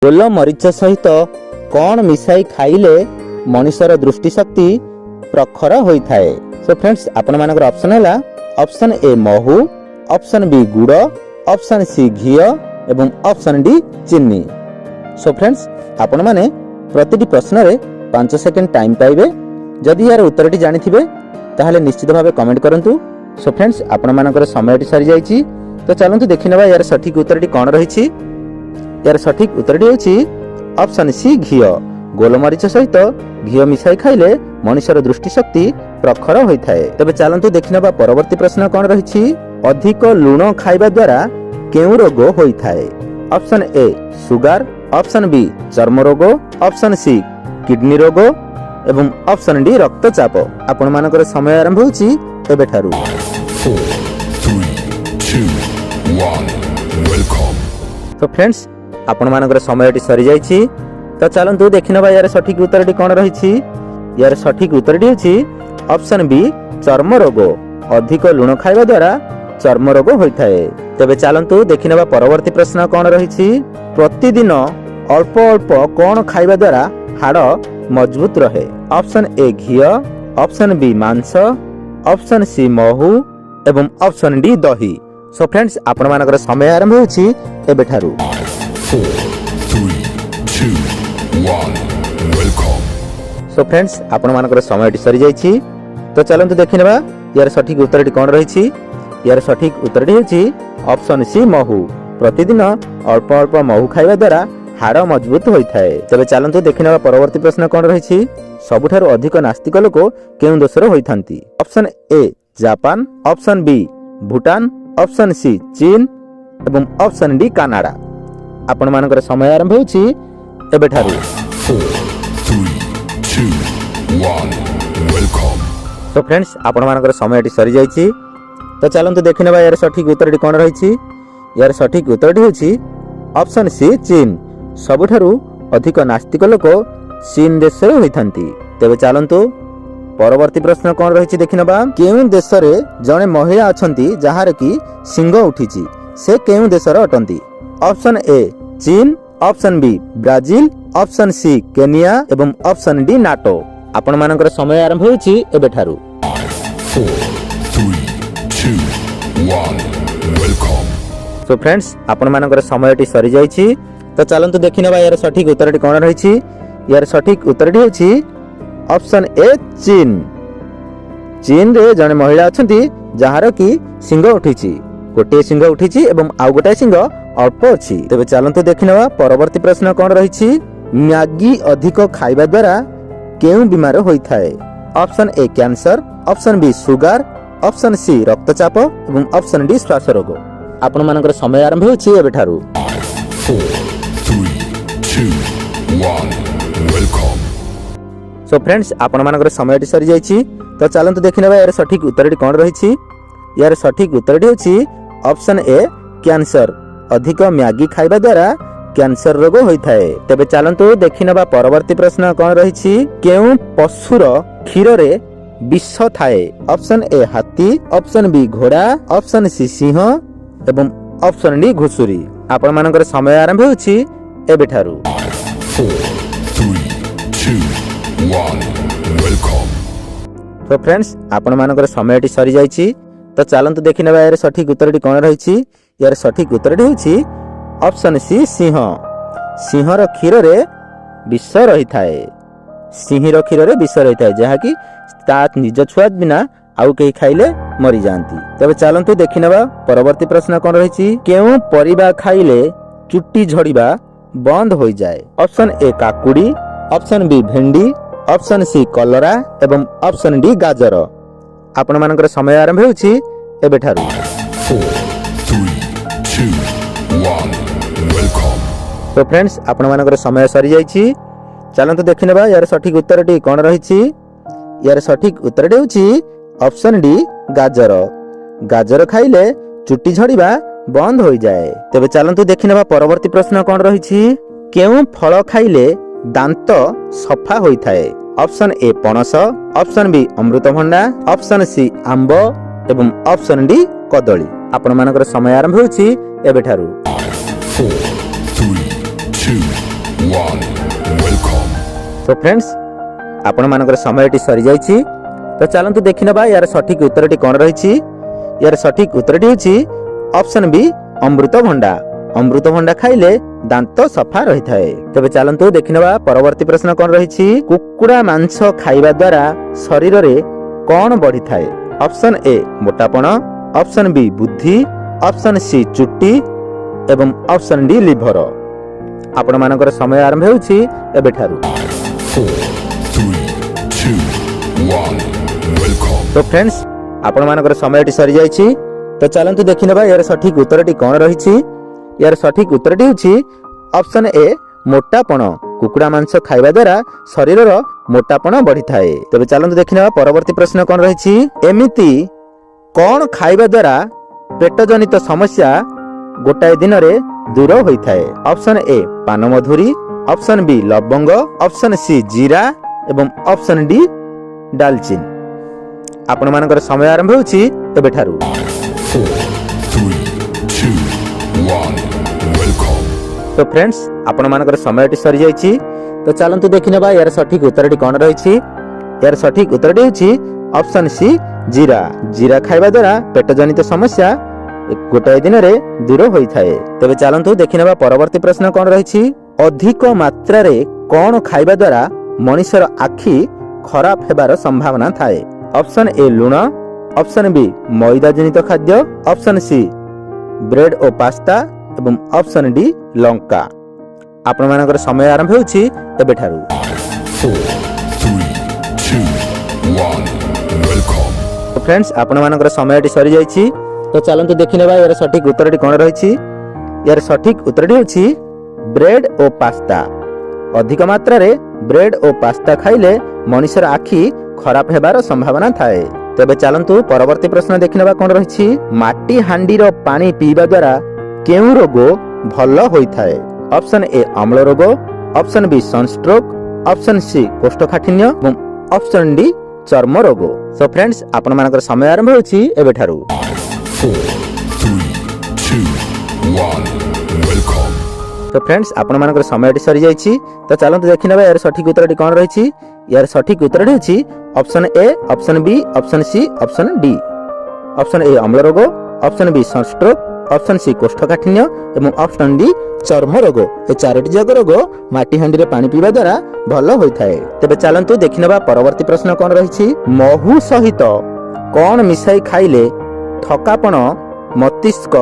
ଗୋଲମରିଚ ସହିତ କ'ଣ ମିଶାଇ ଖାଇଲେ ମଣିଷର ଦୃଷ୍ଟିଶକ୍ତି ପ୍ରଖର ହୋଇଥାଏ? ସୋ ଫ୍ରେଣ୍ଡସ୍, ଆପଣମାନଙ୍କର ଅପସନ୍ ହେଲା ଅପସନ୍ ଏ ମହୁ, ଅପସନ୍ ବି ଗୁଡ଼, ଅପସନ୍ ସି ଘିଅ ଏବଂ ଅପସନ୍ ଡି ଚିନି। ସୋ ଫ୍ରେଣ୍ଡସ୍, ଆପଣମାନେ ପ୍ରତିଟି ପ୍ରଶ୍ନରେ 5 ସେକେଣ୍ଡ ଟାଇମ୍ ପାଇବେ। ଯଦି ଏହାର ଉତ୍ତରଟି ଜାଣିଥିବେ ତାହେଲେ ନିଶ୍ଚିତ ଭାବେ କମେଣ୍ଟ କରନ୍ତୁ। ସୋ ଫ୍ରେଣ୍ଡସ୍, ଆପଣମାନଙ୍କର ସମୟଟି ସରିଯାଇଛି। ତ ଚାଲନ୍ତୁ ଦେଖିନେବା ଏହାର ସଠିକ୍ ଉତ୍ତରଟି କ'ଣ ରହିଛି। यार सठिक उत्तरटी होछि ऑप्शन सी घिओ। गोलमरीच सहित घिओ मिसाई खाइले मनुष्यर दृष्टिशक्ति प्रखर होइथाय। तबे चलंतु देखिनबा परवर्ती प्रश्न कोन रहिछि। अधिक लूण खाइबा द्वारा केउ रोग होइथाय? Option A sugar, option B चर्म रोग, ऑप्शन सी किडनी रोग एवं ऑप्शन डी रक्तचाप। आपण मानकर समय आरंभ होछि एबेठारु। 4 3 2 1 वेलकम। तो फ्रेंड्स, आपण मानकर समयटी सरी जाइछि। तो चलंतु देखिनबा यार सठिक उत्तरटी कोन रहिछि। यार सठिक उत्तरटी होछि ऑप्शन बी चर्म रोग। अधिक लूण खाइबा द्वारा चर्म रोग होइथाय। तबे चलंतु देखिनबा परवर्ती प्रश्न कोन रहिछि। प्रतिदिन अल्प अल्प कोन खाइबा द्वारा हाड़ मजबूत रहे? ऑप्शन ए घिओ, ऑप्शन बी मांस, ऑप्शन सी महू एवं ऑप्शन डी दही। सो फ्रेंड्स, आपण मानकर समय आरंभ होछि एबेठारु। 4 3 2 1 वेलकम। सो फ्रेंड्स, आपण मानकर समयटी सरी जाइछि। तो चलंतु देखिनेबा यार सठिक उत्तरटी कोन रहिछि। यार सठिक उत्तरटी होछि ऑप्शन सी महू। प्रतिदिन अल्प अल्प महू खाइबा द्वारा हाड़ मजबूत होइथाय। तबे चलंतु देखिनेबा परवर्ती प्रश्न कोन रहिछि। सबुठारु अधिक नास्तिक लोक केउ देशर होइथांती? Option A Japan, option B Bhutan, option C चीन एवं ऑप्शन डी कनाडा। आपण मानकर समय आरंभ होछि एबेठारु। 4 3 2 1 वेलकम। तो फ्रेंड्स, आपण मानकर समयटी सरी जाइछि। तो चलंतु देखिनेबा यार सठिक उत्तरटी कोन रहिछि। यार सठिक उत्तरटी होछि ऑप्शन सी चीन। सबुठारु अधिक नास्तिक लोक चीन देशर होइथांती। तबे चलंतु परवर्ती प्रश्न कोन रहिछि देखिनेबा। केउ देशरे जणे महिला अछंती जहार की सिंह उठिछि? से केउ देशर अटंती? ऑप्शन ए चीन, option B Brazil, option C Kenya एवं ऑप्शन डी नाटो। आपण मानकर समय आरंभ होछि एबेठारु। 4 3 2 1 वेलकम। सो फ्रेंड्स, आपण मानकर समयटी सरी जाइछि। तो चलंतु देखिनेबा यार सठिक उत्तरटी कोन रहिछि। यार सठिक उत्तरटी होछि ऑप्शन ए चीन। चीन रे जणे महिला अछंती जहार की सिंह उठिछि। गोटे सिंह उठिछि एवं आउ गोटे सिंह अल्प अछि। तबे चलंतु देखिनेबा परवर्ती प्रश्न कोन रहिछि। मैगी अधिक खाइबा द्वारा केउ बीमार होइथाय? Option A cancer, option B sugar, option C रक्तचाप एवं ऑप्शन डी श्वास रोग। आपण मानकर समय आरंभ होछि एबेठारु। 4 3 2 1 वेलकम। सो फ्रेंड्स, आपण मानकर समयटी सरी जाइछि। तो चलंतु देखिनेबा यार सठिक उत्तरटी कोन रहिछि। यार सठिक उत्तरटी होछि ऑप्शन ए कैंसर। अधिक मैगी खाइबा द्वारा कैंसर रोग होइथाय। तबे चलंतु देखिनेबा परवर्ती प्रश्न कोन रहिछि। केउ पशुर क्षीर रे विष थाए? ऑप्शन ए हाथी, ऑप्शन बी घोड़ा, ऑप्शन सी सिंह एवं ऑप्शन डी घुसुरी। आपण मानकर समय आरंभ होछि एबेठारु। 4 3 2 1 वेलकम। तो फ्रेंड्स, आपण मानकर समयटी सरी जाइछि। तो चलंतु देखिनेबा यार सठिक उत्तरटी कोन रहिछि। यार सठिक उत्तरटी होछि ऑप्शन सी सिंह। सिंहर क्षीर रे विष रहिथाय। सिंहर क्षीर रे विष रहिथाय जहा कि ता निज छुआ बिना आउ केही खाइले मरि जांती। तबे चलंतु देखिनेबा परवर्ती प्रश्न कोन रहिछि। केउ परिबा खाइले चुट्टी झड़िबा बंद होई जाय? ऑप्शन ए काकुड़ी, ऑप्शन बी भेंडी, ऑप्शन सी कलरा एवं ऑप्शन डी गाजर। आपण मानकर समय आरंभ होछि एबेठारु। 4 3 2 1 वेलकम। तो फ्रेंड्स, आपण मानकर समय सरी जाइछि। चलंतु देखिनेबा यार सठिक उत्तरटी कोन रहिछि। यार सठिक उत्तरटी होछि ऑप्शन डी गाजर। गाजर खाइले चुट्टी झड़िबा बंद होई जाए। तबे चलंतु देखिनेबा परवर्ती प्रश्न कोन रहिछि। केउ फल खाइले दांत सफा होइथाय? ऑप्शन ए पणस, ऑप्शन बी अमृतभंडा, ऑप्शन सी आंब एवं ऑप्शन डी कदली। आपण मानकर समय आरंभ होछि एबेठारु। 4 3 2 one. Welcome. तो फ्रेंड्स आपण मानकर समयटी सरी जाइछि तो चलंतु देखिनबा यार सठिक उत्तरटी कोन रहिछि। यार सठिक उत्तरटी होछि ऑप्शन बी अमृतभंडा। अमृतभंडा खाइले दांत सफा रही थाए। तबे चलंतु देखिनबा परवर्ती प्रश्न कोन रहिछि। कुकुड़ा मांस खाइबा द्वारा शरीर रे कोन बढ़ी थाए। ऑप्शन ए मोटापण, ऑप्शन बी बुद्धि, ऑप्शन सी चुट्टी एवं ऑप्शन डी लिभर। आपण मानकर समय आरंभ होछि एबे ठारू। 4, 3, 2, 1. Welcome. तो फ्रेंड्स आपण मानकर समयटी सरी जाइछि तो चलंतु देखिनबा यार सठिक उत्तरटी कोन रहिछि। यार सठिक उत्तरटी होछि ऑप्शन ए मोटापण। कुकुड़ा मांस खाइबा द्वारा शरीर रो मोटापण बढ़ी थाए। तबे चलंतु देखिनबा परवर्ती प्रश्न कोन रहिछि। एमिति कोन खाइबा द्वारा पेट जनित समस्या गोटाए दिन रे दूर होई थाए। ऑप्शन ए पान मधुरी, ऑप्शन बी लवंग, ऑप्शन सी जीरा एवं ऑप्शन डी दालचीनी। आपण मानकर समय आरंभ होछि एबे ठारू। 4, 3, 2, 1. Welcome. तो फ्रेंड्स आपण मानकर समयटी सरी जाइछि तो चलंतु देखिनबा यार सठिक उत्तरटी कोन रहिछि। यार सठिक उत्तरटी होछि ऑप्शन सी जीरा। जीरा खाइबा द्वारा पेट जनित समस्या गोटाए दिन रे दूर होई थाए। तबे चलंतु देखिनबा परवर्ती प्रश्न कोन रहिछि। अधिक मात्रा रे कोन खाइबा द्वारा मनुष्यर आखि खराब हेबार संभावना थाए। ऑप्शन ए लुण, ऑप्शन बी मैदा जनित खाद्य, ऑप्शन सी ब्रेड और पास्ता एवं ऑप्शन डी लंका। आपण मानकर समय आरंभ होछि एबे ठारू। 4, 3, 2, 1. Welcome. तो फ्रेंड्स आपण मानकर समयटी सरी जाइछि तो चलंतु देखिनेबा यार सठिक उत्तरटी कोन रहिछि। यार सठिक उत्तरटी होछि ब्रेड और पास्ता। अधिक मात्रा रे ब्रेड और पास्ता खाइले मनुष्यर आखि खराब हेबार संभावना थाए। तबे चलंतु परवर्ती प्रश्न देखिनेबा कोन रहिछि। माटी हांडीर पानी पीबा द्वारा केउ रोग भल होई थाए। ऑप्शन ए अम्ल रोग, option B sunstroke, option C कोष्ठकाठिन्य एवं ऑप्शन डी चर्म रोग। सो फ्रेंड्स आपण मानकर समय आरंभ होछि एबे ठारू। 4, 3, 2, 1. Welcome. तो फ्रेंड्स आपण मानकर समयटी सरी जाइछि तो चलंतु देखिनेबा यार सठिक उत्तरटी कोन रहिछि। यार सठिक उत्तरटी होछि option A, option B, option C, option D. Option A अम्ल रोग, option B sunstroke, option C कोष्ठकाठिन्य एवं ऑप्शन डी चर्म रोग। ए चारोटी जाक रोग माटी हांडी रे पानी पीबा द्वारा भल होई थाए। तबे चलंतु देखिनेबा परवर्ती प्रश्न कोन रहिछि। महू सहित कोन मिसाई खाइले थकापण, मस्तिष्क,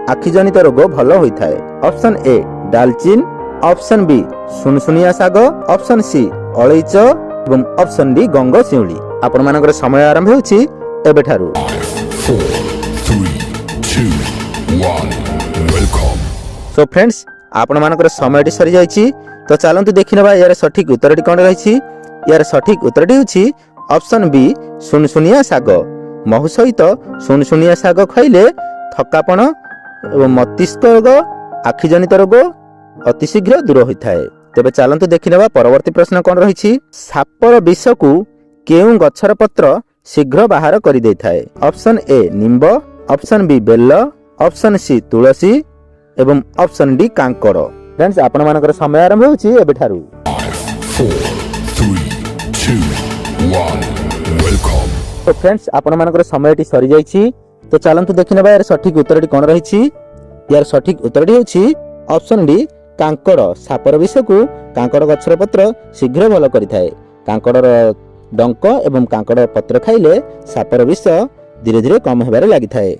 आखिजनित रोग भल होई थाए। ऑप्शन ए दालचीन, ऑप्शन बी सुनसुनिया साग, ऑप्शन सी अलैच एवं ऑप्शन डी गंग सिउली। आपण मानकर समय आरंभ होछि एबे ठारू। 4, 3, 2, 1. Welcome. सो फ्रेंड्स आपण मानकर समयटी सरी जाइछि तो चलंतु देखिनेबा यार सठिक उत्तरटी कोन रहिछि। यार सठिक उत्तरटी होछि ऑप्शन बी सुनसुनिया साग। महू सहित सुनसुनिया साग खाइले थकापण एवं मस्तिष्क रोग, आखिजनित रोग अति शीघ्र दूर होई थाए। तबे चलंतु देखिनेबा परवर्ती प्रश्न कोन रहिछि। सापर विष को केउ गछर पत्र शीघ्र बाहर करि देइ थाए। ऑप्शन ए निंब, ऑप्शन बी बेल, ऑप्शन सी तुलसी एवं ऑप्शन डी कांकर। फ्रेंड्स आपण मानकर समय आरंभ होछि एबे ठारू। 4, 3, 2, 1. Welcome. तो फ्रेंड्स आपण मानकर समयटी सरी जाइछि तो चलंतु देखिनेबा यार सठिक उत्तरटी कोन रहिछि। यार सठिक उत्तरटी होछि ऑप्शन डी कांकर। सापर विष को कांकर गछर पत्र शीघ्र भल करि थाए। कांकर डंक एवं कांकर पत्र खाइले सापर विष धीरे धीरे कम हेबारे लागि थाए।